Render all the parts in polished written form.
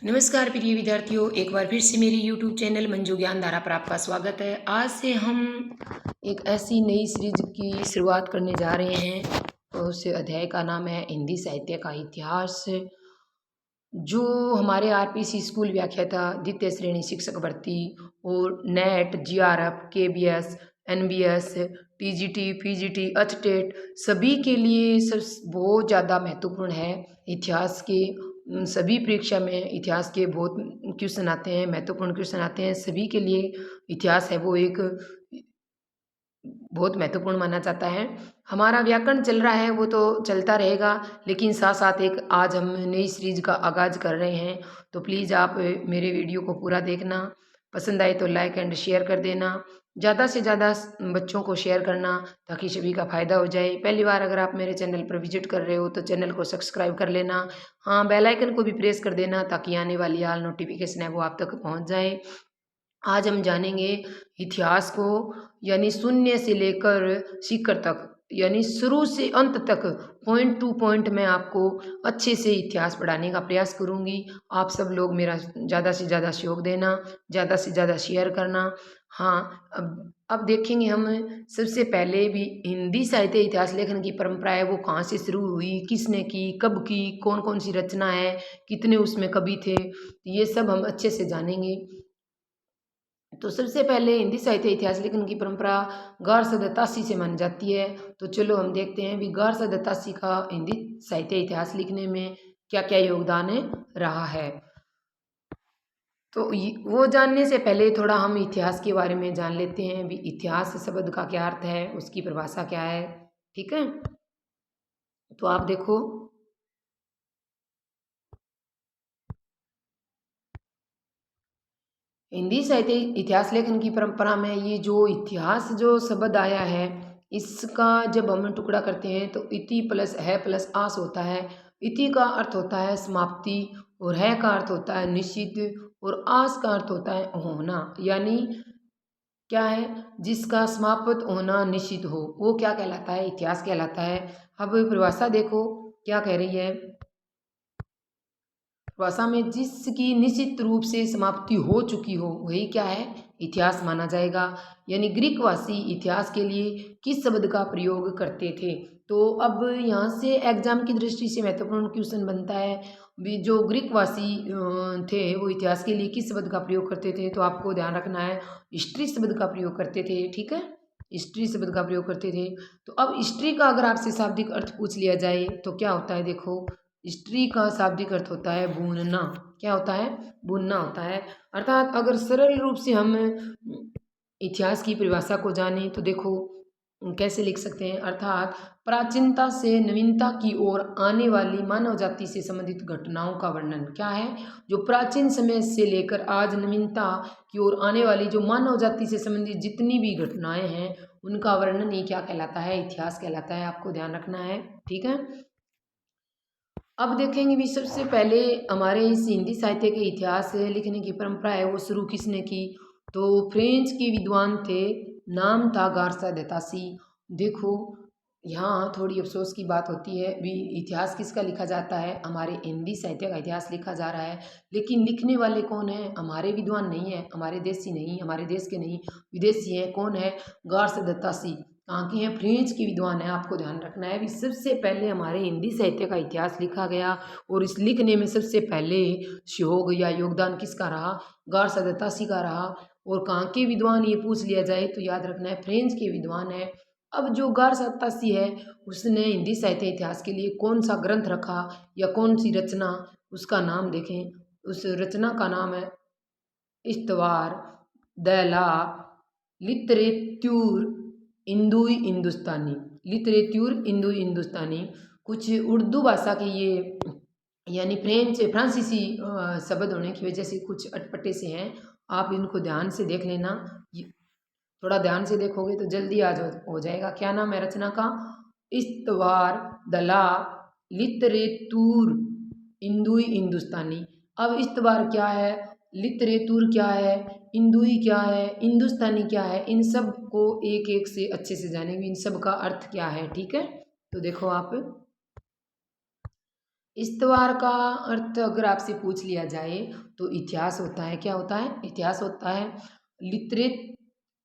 नमस्कार प्रिय विद्यार्थियों, एक बार फिर से मेरे YouTube चैनल मंजू ज्ञान धारा पर आपका स्वागत है। आज से हम एक ऐसी नई सीरीज की शुरुआत करने जा रहे हैं और उस अध्याय का नाम है हिंदी साहित्य का इतिहास। जो हमारे आरपीसी स्कूल व्याख्याता द्वितीय श्रेणी शिक्षक भर्ती और NET JRF KVS NVS TGT PGT अथटेट सभी के लिए सब बहुत ज़्यादा महत्वपूर्ण है। इतिहास के सभी परीक्षा में इतिहास के बहुत क्वेश्चन आते हैं, महत्वपूर्ण क्वेश्चन आते हैं। सभी के लिए इतिहास है वो एक बहुत महत्वपूर्ण माना जाता है। हमारा व्याकरण चल रहा है वो तो चलता रहेगा, लेकिन साथ साथ एक आज हम नई सीरीज का आगाज़ कर रहे हैं। तो प्लीज़ आप मेरे वीडियो को पूरा देखना, पसंद आए तो लाइक एंड शेयर कर देना, ज़्यादा से ज़्यादा बच्चों को शेयर करना ताकि सभी का फ़ायदा हो जाए। पहली बार अगर आप मेरे चैनल पर विजिट कर रहे हो तो चैनल को सब्सक्राइब कर लेना। हाँ, बेल आइकन को भी प्रेस कर देना ताकि आने वाली ऑल नोटिफिकेशन है वो आप तक पहुँच जाए। आज हम जानेंगे इतिहास को, यानी शून्य से लेकर शिखर तक, यानी शुरू से अंत तक पॉइंट टू पॉइंट मैं आपको अच्छे से इतिहास पढ़ाने का प्रयास करूंगी। आप सब लोग मेरा ज़्यादा से ज़्यादा सहयोग देना, ज़्यादा से ज़्यादा शेयर करना। हाँ, अब देखेंगे हम सबसे पहले भी हिंदी साहित्य इतिहास लेखन की परंपरा है वो कहाँ से शुरू हुई, किसने की, कब की, कौन कौन सी रचना है, कितने उसमें कवि थे, ये सब हम अच्छे से जानेंगे। तो सबसे पहले हिंदी साहित्य इतिहास लेखन की परंपरा गारसा दत्तासी से मानी जाती है। तो चलो हम देखते हैं भी गारसा दत्तासी का हिंदी साहित्य इतिहास लिखने में क्या क्या योगदान रहा है। तो वो जानने से पहले थोड़ा हम इतिहास के बारे में जान लेते हैं भी इतिहास शब्द का क्या अर्थ है, उसकी परिभाषा क्या है। ठीक है, तो आप देखो हिंदी साहित्य इतिहास लेखन की परंपरा में ये जो इतिहास जो शब्द आया है, इसका जब हम टुकड़ा करते हैं तो इति प्लस है प्लस आस होता है। इति का अर्थ होता है समाप्ति, और है का अर्थ होता है निश्चित, और आस का अर्थ होता है होना, यानी क्या है, जिसका समाप्त होना निश्चित हो वो क्या कहलाता है, इतिहास कहलाता है। अब परिभाषा देखो क्या कह रही है। भाषा में जिसकी निश्चित रूप से समाप्ति हो चुकी हो वही क्या है, इतिहास माना जाएगा। यानी ग्रीकवासी इतिहास के लिए किस शब्द का प्रयोग करते थे। तो अब यहाँ से एग्जाम की दृष्टि से महत्वपूर्ण क्वेश्चन बनता है भी जो ग्रीकवासी थे वो इतिहास के लिए किस शब्द का प्रयोग करते थे। तो आपको ध्यान रखना है हिस्ट्री शब्द का प्रयोग करते थे। ठीक है, हिस्ट्री शब्द का प्रयोग करते थे। तो अब हिस्ट्री का अगर आपसे शाब्दिक अर्थ पूछ लिया जाए तो क्या होता है, देखो स्त्री का शाब्दिक अर्थ होता है भूनना। क्या होता है, भूनना होता है। अर्थात अगर सरल रूप से हम इतिहास की परिभाषा को जानें तो देखो कैसे लिख सकते हैं। अर्थात प्राचीनता से नवीनता की ओर आने वाली मानव जाति से संबंधित घटनाओं का वर्णन। क्या है, जो प्राचीन समय से लेकर आज नवीनता की ओर आने वाली जो मानव जाति से संबंधित जितनी भी घटनाएं हैं उनका वर्णन ही क्या कहलाता है, इतिहास कहलाता है। आपको ध्यान रखना है। ठीक है, अब देखेंगे भी सबसे पहले हमारे इस हिंदी साहित्य के इतिहास लिखने की परंपरा है वो शुरू किसने की। तो फ्रेंच के विद्वान थे, नाम था गारसा दत्तासी। देखो यहाँ थोड़ी अफसोस की बात होती है भी इतिहास किसका लिखा जाता है, हमारे हिंदी साहित्य का इतिहास लिखा जा रहा है, लेकिन लिखने वाले कौन है, हमारे विद्वान नहीं है, हमारे देशी नहीं, हमारे देश के नहीं, विदेशी हैं। कौन है, गारसा दत्तासी। कहाँ के हैं, फ्रेंच के विद्वान हैं। आपको ध्यान रखना है भी सबसे पहले हमारे हिंदी साहित्य का इतिहास लिखा गया और इस लिखने में सबसे पहले सहयोग या योगदान किसका रहा, गारसा दत्तासी का रहा। और कहाँ के विद्वान ये पूछ लिया जाए तो याद रखना है फ्रेंच के विद्वान है। अब जो गारसा दत्तासी है उसने हिंदी साहित्य इतिहास के लिए कौन सा ग्रंथ रखा या कौन सी रचना, उसका नाम देखें। उस रचना का नाम है इस्तवार दैला लिटरेच्यूर इंदुई हिंदुस्तानी। लिटरेच्यूर इंदुई हिंदुस्तानी कुछ उर्दू भाषा के ये यानी फ्रांसीसी शब्द होने की वजह से कुछ अटपटे से हैं। आप इनको ध्यान से देख लेना, थोड़ा ध्यान से देखोगे तो जल्दी आज हो जाएगा। क्या नाम है रचना का, इस्तवार दला लिटरेतूर इंदुई हिंदुस्तानी। अब इस्तवार क्या है, लिटरेतूर क्या है, इंदुई क्या है, हिंदुस्तानी क्या है, इन सब को एक एक से अच्छे से जानेंगे इन सब का अर्थ क्या है। ठीक है, तो देखो आप इस्तवार का अर्थ अगर आपसे पूछ लिया जाए तो इतिहास होता है। क्या होता है? इतिहास होता है। लिटरे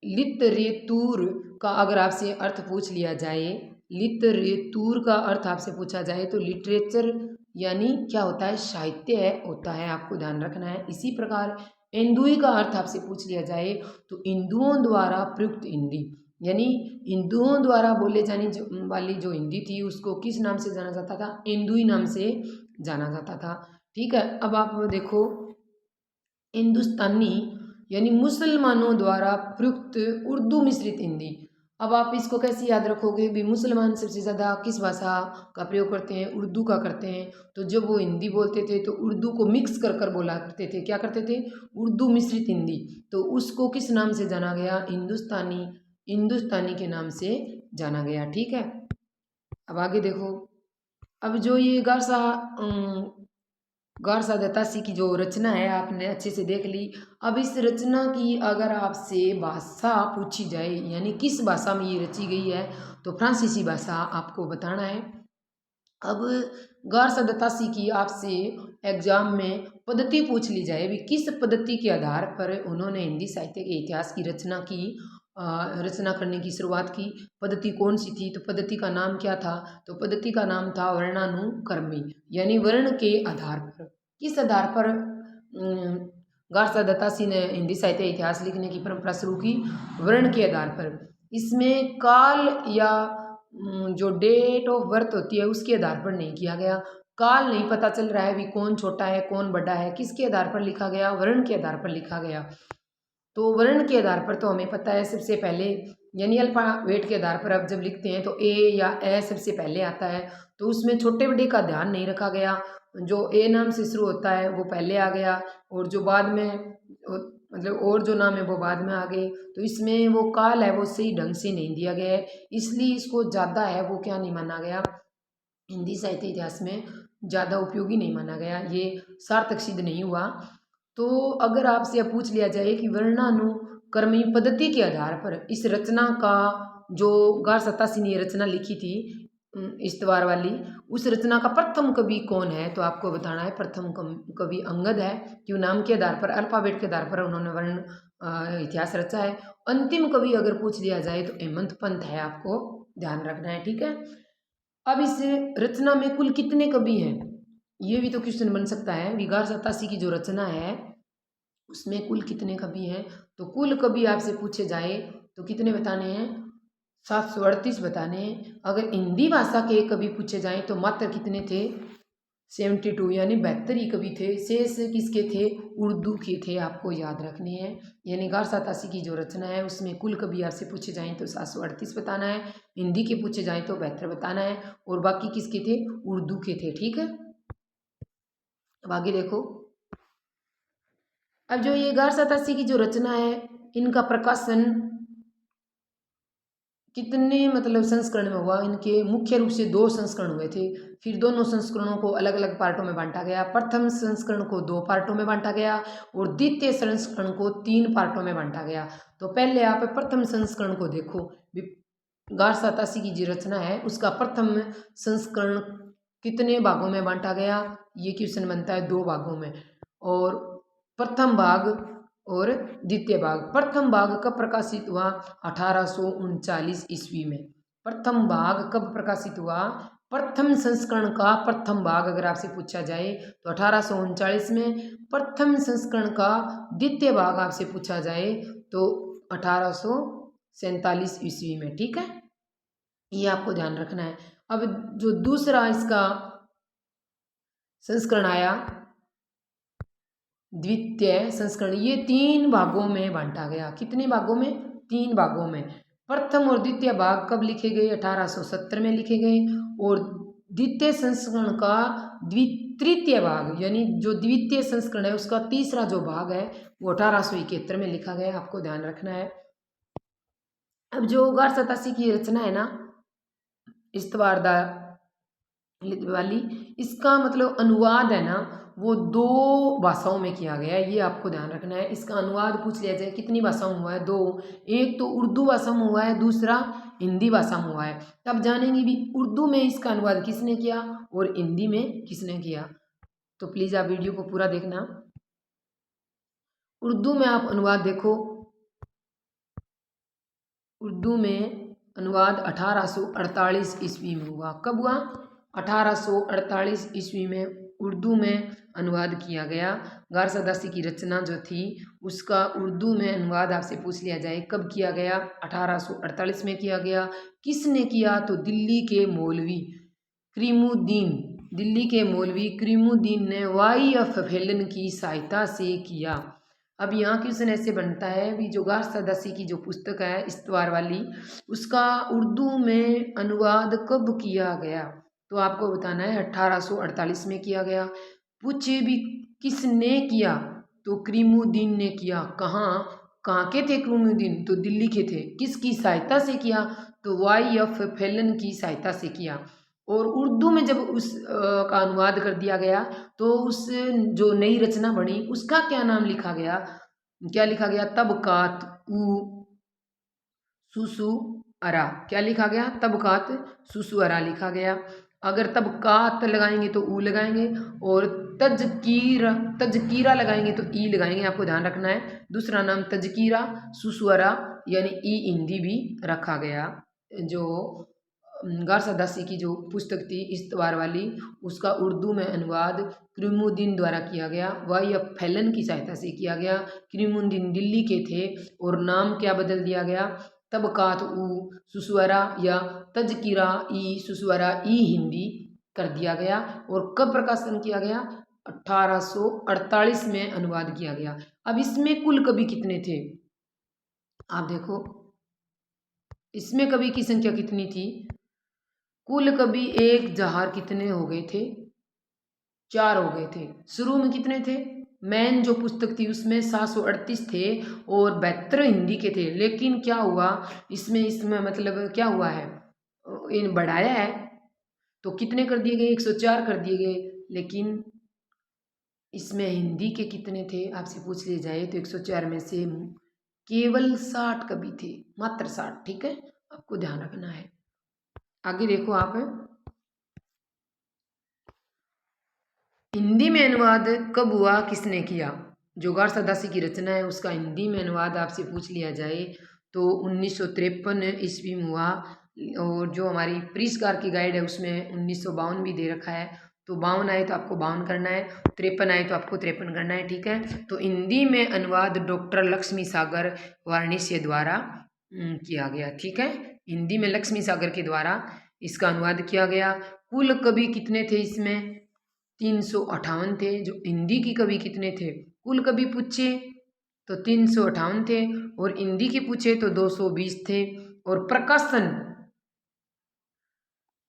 लिटरेतूर का अगर आपसे अर्थ पूछ लिया जाए, लिटरेतूर का अर्थ आपसे पूछा जाए तो लिटरेचर यानी क्या होता है? साहित्य है होता है, आपको ध्यान रखना है। इसी प्रकार हिंदुई का अर्थ आपसे पूछ लिया जाए तो हिंदुओं द्वारा प्रयुक्त हिंदी, यानी हिंदुओं द्वारा बोले जाने वाली जो हिंदी थी उसको किस नाम से जाना जाता था? हिंदुई नाम से जाना जाता था। ठीक है, अब आप देखो हिंदुस्तानी यानी मुसलमानों द्वारा प्रयुक्त उर्दू मिश्रित हिंदी। अब आप इसको कैसे याद रखोगे भी? मुसलमान सबसे ज़्यादा किस भाषा का प्रयोग करते हैं? उर्दू का करते हैं। तो जब वो हिंदी बोलते थे तो उर्दू को मिक्स कर कर बोला करते थे। क्या करते थे? उर्दू मिश्रित हिंदी। तो उसको किस नाम से जाना गया? हिंदुस्तानी, हिंदुस्तानी के नाम से जाना गया। ठीक है, अब आगे देखो। अब जो ये गारसा दत्तासी की जो रचना है आपने अच्छे से देख ली। अब इस रचना की अगर आपसे भाषा पूछी जाए यानी किस भाषा में ये रची गई है तो फ्रांसीसी भाषा आपको बताना है। अब गारसा दत्तासी की आपसे एग्जाम में पद्धति पूछ ली जाए भी किस पद्धति के आधार पर उन्होंने हिंदी साहित्य के इतिहास की रचना की, रचना करने की शुरुआत की, पद्धति कौन सी थी? तो पद्धति का नाम क्या था? तो पद्धति का नाम था वर्णानुक्रमी, यानी वर्ण के आधार पर। किस आधार पर गारसा दत्तासी ने हिंदी साहित्य इतिहास लिखने की परंपरा शुरू की? वर्ण के आधार पर। इसमें काल या जो डेट ऑफ बर्थ होती है उसके आधार पर नहीं किया गया। काल नहीं पता चल रहा है भी कौन छोटा है कौन बड़ा है, किसके आधार पर लिखा गया? वर्ण के आधार पर लिखा गया। तो वर्ण के आधार पर तो हमें पता है सबसे पहले यानी अल्फाबेट के आधार पर अब जब लिखते हैं तो ए या ए सबसे पहले आता है, तो उसमें छोटे बड़े का ध्यान नहीं रखा गया। जो ए नाम से शुरू होता है वो पहले आ गया और जो बाद में मतलब और जो नाम है वो बाद में आ गए। तो इसमें वो काल है वो सही ढंग से नहीं दिया गया है, इसलिए इसको ज़्यादा है वो क्या नहीं माना गया? हिंदी साहित्य इतिहास में ज़्यादा उपयोगी नहीं माना गया, ये सार्थक सिद्ध नहीं हुआ। तो अगर आपसे अब पूछ लिया जाए कि वर्णानुक्रमी पद्धति के आधार पर इस रचना का जो गारसत्तासी ने ये रचना लिखी थी इस्तवार वाली, उस रचना का प्रथम कवि कौन है? तो आपको बताना है प्रथम कवि अंगद है। क्यों? नाम के आधार पर, अल्फाबेट के आधार पर उन्होंने वर्ण इतिहास रचा है। अंतिम कवि अगर पूछ लिया जाए तो हेमंत पंत है, आपको ध्यान रखना है। ठीक है, अब इस रचना में कुल कितने कवि हैं? ये भी तो क्वेश्चन बन सकता है। विगार सतासी की जो रचना है उसमें कुल कितने कवि हैं? तो कुल कवि आपसे पूछे जाए तो कितने बताने हैं? 738 बताने हैं। अगर हिंदी भाषा के कवि पूछे जाएं तो मात्र कितने थे? 72, यानी 72 ही कवि थे। शेष किसके थे? उर्दू के थे, आपको याद रखने हैं। यानी गारसातासी की जो रचना है उसमें कुल कवि आपसे पूछे जाएं तो 738 बताना है, हिंदी के पूछे जाएं तो 72 बताना है, और बाकी किसके थे? उर्दू के थे। ठीक है, अब आगे देखो। अब जो ये गारसातासी की जो रचना है इनका प्रकाशन कितने मतलब संस्करण में हुआ? इनके मुख्य रूप से 2 संस्करण हुए थे, फिर दोनों संस्करणों को अलग अलग पार्टों में बांटा गया। प्रथम संस्करण को 2 पार्टों में बांटा गया और द्वितीय संस्करण को 3 पार्टों में बांटा गया। तो पहले आप प्रथम संस्करण को देखो। गारसातासी की जो रचना है उसका प्रथम संस्करण कितने भागों में बांटा गया? ये क्वेश्चन बनता है 2 भागों में। और प्रथम भाग और द्वितीय भाग। प्रथम भाग कब प्रकाशित हुआ? 1839 ईस्वी में। प्रथम भाग कब प्रकाशित हुआ? प्रथम संस्करण का प्रथम भाग अगर आपसे पूछा जाए तो 1839 में। प्रथम संस्करण का द्वितीय भाग आपसे पूछा जाए तो 1847 ईस्वी में। ठीक है, ये आपको ध्यान रखना है। अब जो दूसरा इसका संस्करण आया, द्वितीय संस्करण, ये 3 भागों में बांटा गया। कितने भागों में? 3 भागों में। प्रथम और द्वितीय भाग कब लिखे गए? 1870 में लिखे गए। और द्वितीय संस्करण का तृतीय भाग यानी जो द्वितीय संस्करण है उसका तीसरा जो भाग है वो 1871 में लिखा गया, आपको ध्यान रखना है। अब जो गारसातासी की रचना है ना इस्तवारदा वाली, इसका मतलब अनुवाद है ना वो 2 भाषाओं में किया गया है, ये आपको ध्यान रखना है। इसका अनुवाद पूछ लिया जाए कितनी भाषाओं में हुआ है? 2। एक तो उर्दू भाषा में हुआ है, दूसरा हिंदी भाषा में हुआ है। तब जानेंगे भी उर्दू में इसका अनुवाद किसने किया? और हिंदी में किसने किया। तो प्लीज़ आप वीडियो को पूरा देखना। उर्दू में आप अनुवाद देखो, उर्दू में अनुवाद 1848 ईस्वी में हुआ। कब हुआ? 1848 ईस्वी में उर्दू में अनुवाद किया गया। गारसदासी की रचना जो थी उसका उर्दू में अनुवाद आपसे पूछ लिया जाए कब किया गया? 1848 में किया गया। किसने किया? तो दिल्ली के मौलवी क्रीमुद्दीन, दिल्ली के मौलवी क्रीमुद्दीन ने वाई.एफ. फेलन की सहायता से किया। अब यहाँ क्वेश्चन ऐसे बनता है भी जो गारसदासी की जो पुस्तक है इस्तवार वाली, उसका उर्दू में अनुवाद कब किया गया? तो आपको बताना है 1848 में किया गया। पूछे भी किसने किया? तो क्रीमुद्दीन ने किया। कहाँ के थे क्रीमुद्दीन? तो दिल्ली के थे। किसकी सहायता से किया? तो वाई.एफ. फेलन की सहायता से किया। और उर्दू में जब उस का अनुवाद कर दिया गया तो उस जो नई रचना बनी उसका क्या नाम लिखा गया? क्या लिखा गया? तबकात उ सुसु अरा। क्या लिखा गया? तबकात सुसु अरा लिखा गया। अगर तबकात लगाएंगे तो ऊ लगाएंगे और तजकीरा तजकीरा लगाएंगे तो ई लगाएंगे, आपको ध्यान रखना है। दूसरा नाम तजकीरा सुसुअरा यानी ई हिंदी भी रखा गया। जो गारसदासी की जो पुस्तक थी इस्तवार वाली, उसका उर्दू में अनुवाद क्रीमुद्दीन द्वारा किया गया। वाई.एफ. फेलन की सहायता से किया गया। क्रीमुद्दीन दिल्ली के थे और नाम क्या बदल दिया गया? तबकात उ सुसुअरा या तजकिरा ई सुसुअरा ई हिंदी कर दिया गया। और कब प्रकाशन किया गया? 1848 में अनुवाद किया गया। अब इसमें कुल कवि कितने थे? आप देखो इसमें कवि की संख्या कितनी थी? कुल कवि एक जहार कितने हो गए थे? 4 हो गए थे। शुरू में कितने थे? मैन जो पुस्तक थी उसमें 738 थे और 72 हिंदी के थे। लेकिन क्या हुआ इसमें मतलब क्या हुआ है, इन बढ़ाया है तो कितने कर दिए गए? 104 कर दिए गए। लेकिन इसमें हिंदी के कितने थे आपसे पूछ लिया जाए तो 104 में से केवल 60 कवि थे, मात्र 60। ठीक है, आपको ध्यान रखना है। आगे देखो आप, हिंदी में अनुवाद कब हुआ, किसने किया? जो गारसदासी की रचना है उसका हिंदी में अनुवाद आपसे पूछ लिया जाए तो 1953 ईस्वी में हुआ। और जो हमारी प्रिस्कार की गाइड है उसमें 1952 भी दे रखा है। तो 52 आए तो आपको 52 करना है, 53 आए तो आपको 53 करना है। ठीक है, तो हिंदी में अनुवाद डॉक्टर लक्ष्मी सागर वार्णिश्य द्वारा किया गया। ठीक है, हिंदी में लक्ष्मी सागर के द्वारा इसका अनुवाद किया गया। कुल कवि कितने थे इसमें? 358 थे। जो हिंदी की कवि कितने थे? कुल कवि पूछे तो 358 थे और हिंदी के पूछे तो 220 थे। और प्रकाशन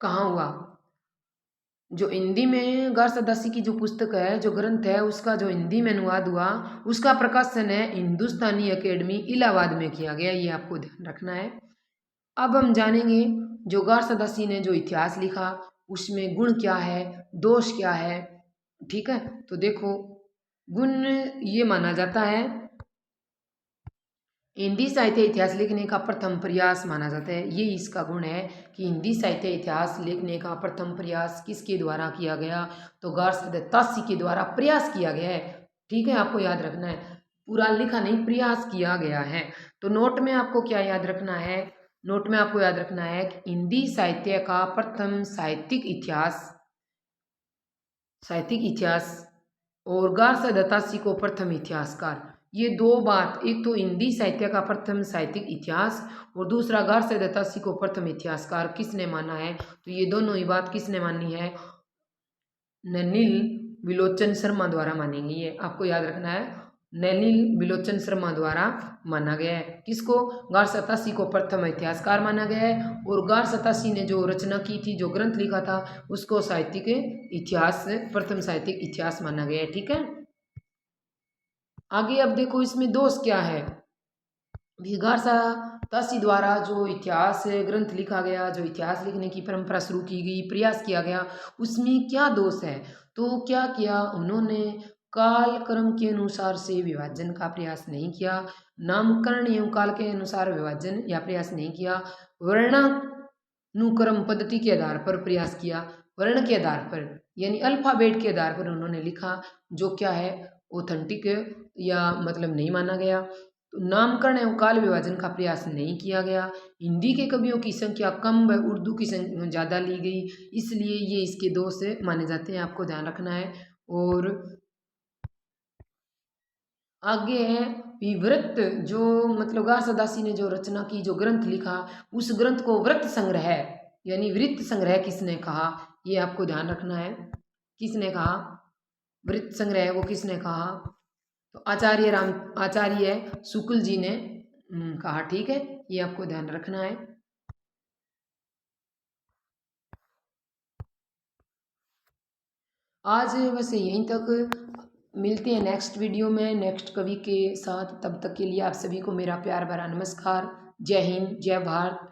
कहाँ हुआ? जो हिंदी में गारसदासी की जो पुस्तक है, जो ग्रंथ है, उसका जो हिंदी में अनुवाद हुआ उसका प्रकाशन है हिंदुस्तानी अकेडमी इलाहाबाद में किया गया। ये आपको ध्यान रखना है। अब हम जानेंगे जो गारसदासी ने जो इतिहास लिखा उसमें गुण क्या है, दोष क्या है। ठीक है, तो देखो गुण ये माना जाता है, हिंदी साहित्य इतिहास लिखने का प्रथम प्रयास माना जाता है। ये इसका गुण है कि हिंदी साहित्य इतिहास लिखने का प्रथम प्रयास किसके द्वारा किया गया? तो गारसदासी के द्वारा प्रयास किया गया है। ठीक है, आपको याद रखना है, पूरा लिखा नहीं, प्रयास किया गया है। तो नोट में आपको क्या याद रखना है? नोट में आपको याद रखना है कि हिंदी साहित्य का प्रथम साहित्यिक इतिहास और गारसदासी को प्रथम इतिहासकार। ये दो बात, एक तो हिंदी साहित्य का प्रथम साहित्यिक इतिहास और दूसरा गारसदासी को प्रथम इतिहासकार किसने माना है? तो ये दोनों ही बात किसने मानी है? नलिनी विलोचन शर्मा द्वारा मानी गई है। आपको याद रखना है, नलिनी विलोचन शर्मा द्वारा माना गया है। किसको? गारसदासी को प्रथम इतिहासकार माना गया है और गारसदासी ने जो रचना की थी, जो ग्रंथ लिखा था, उसको साहित्यिक इतिहास प्रथम साहित्यिक इतिहास माना गया है। ठीक है, आगे अब देखो इसमें दोष क्या है। गारसदासी द्वारा जो इतिहास ग्रंथ लिखा गया, जो इतिहास लिखने की परंपरा शुरू की गई, प्रयास किया गया, उसमें क्या दोष है? तो क्या किया उन्होंने? काल क्रम के अनुसार से विभाजन का प्रयास नहीं किया, नामकरण एवं काल के अनुसार विभाजन या प्रयास नहीं किया, वर्णानुक्रम पद्धति के आधार पर प्रयास किया। वर्ण के आधार पर यानी अल्फ़ाबेट के आधार पर उन्होंने लिखा, जो क्या है ऑथेंटिक या मतलब नहीं माना गया। तो नामकरण एवं काल विभाजन का प्रयास नहीं किया गया। हिंदी के कवियों की संख्या कम व उर्दू की संख्या ज़्यादा ली गई, इसलिए ये इसके दोष माने जाते हैं, आपको ध्यान रखना है। और आगे है विवृत, जो मतलब घासदासी ने जो रचना की, जो ग्रंथ लिखा, उस ग्रंथ को व्रत संग्रह यानी वृत्त संग्रह किसने कहा, ये आपको ध्यान रखना है। किसने कहा वृत्त संग्रह, वो किसने कहा, तो आचार्य शुक्ल जी ने कहा, ठीक है, ये आपको ध्यान रखना है। आज बस यहीं तक, मिलते हैं नेक्स्ट वीडियो में नेक्स्ट कवि के साथ। तब तक के लिए आप सभी को मेरा प्यार भरा नमस्कार। जय हिंद, जय भारत।